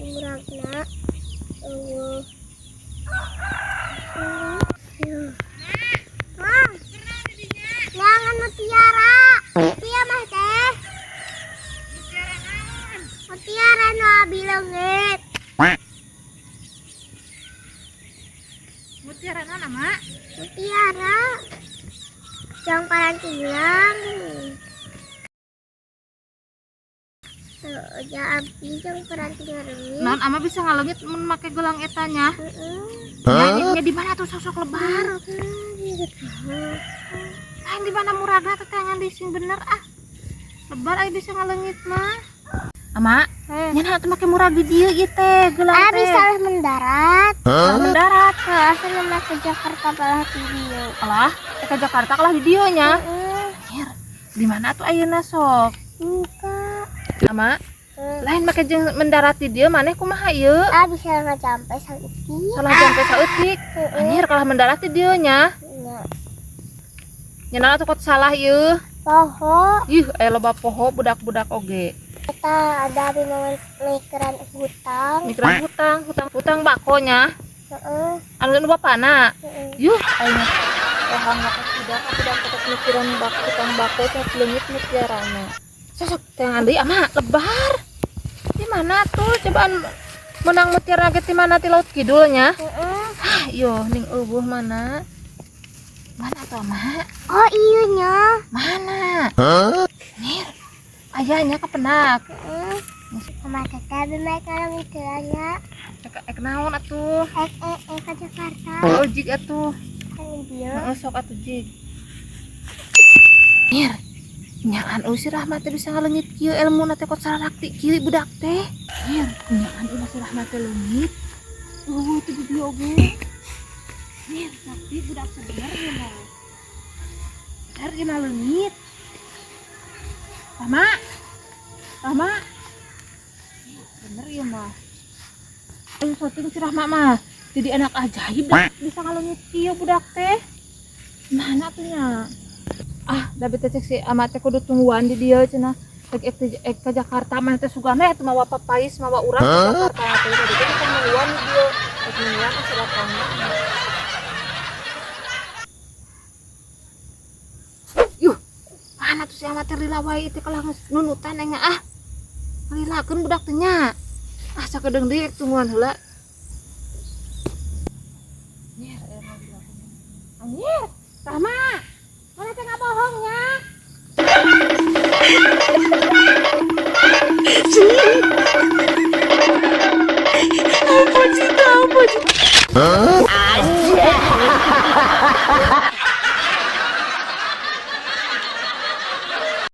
muragna. Wah, jangan mutiara. Iya mah teh. Mutiara no abi leungit. Mutiara mana, Mak? Mutiara. Jangan parantilang. Ya abi jangan parantilang. Non ama bisa ngalengit mun make gelang etanya. Heeh. Nya di mana tuh sosok lebar? Ah, di mana muragna teh tangan di sing bener ah. Lebar aya bisa ngalengit mah. Ama, nya teh make murag di dieu ieu teh gelang teh. Abi salah mendarat. Salah mendarat. Asal nama ke Jakarta balah video. Alah, ke Jakarta kalah di dieu nya. Di mana tuh ayeuna sok? Buka. Ama, lain make jeung mendarat di dieu maneh kumaha ieu? Abi salah sampai saeutik. Salah sampai saeutik. Anjir kalah mendarat di dieu nya. Nya tuh kot salah ieu. Poho. Ih, aya loba poho budak-budak oge. Kita ada abi mikeran hutang. Mikiran hutang bakonya. Heeh. Anu nu bapana. Heeh. Yuh, ayeuna pohang mah tidak tetep mikiran hutang bako teh leungit mutiarana. Sosok teh ngandi ama lebar. Di mana tuh cobaan menang mutiara ge di mana ti laut kidulnya? Heeh. Hah, yo ning eueuh mana? Mana tuh ama? Oh iya nya. Mana? Nir. Ayahnya kepenak. Heeh. Sama teteh abi mikeran hutangnya. Ek naon atuh? Ke Jakarta. Oh, jig atuh. Kan dia. Heeh, sok atuh jig. Nir. Nyaan si Rahmat teh bisa ngaleungit kieu elmuna teh kot sarakti kieu budak teh. Nir, nyaan si Rahmat teh leungit. Teh di dieu oge. Nir, tapi budak sebener ieu mah. Bener geuna leungit. Rama. Rama. Bener ieu mah. Ayo syuting si Rahmat mah. Jadi anak ajaib dah bisa ngaleungit kieu budak teh. Mana tuh nya? Ah, tapi teh cek si amat teh kudu tungguan di dieu cenah. Ek ke Jakarta mah teh sugana eta mawa papais mawa urang ke Jakarta teh jadi teh tungguan di dieu. Ek tungguan silakan. Yuh, mana tuh si amat teh lila wae teh kalah nunutan engga ah. Lilakeun budak teh nya. Ah, sakedeung deui ek tungguan heula. Nyer, Anjir, Rama. Mana teh ngabohongnya? Apa sih? Aja.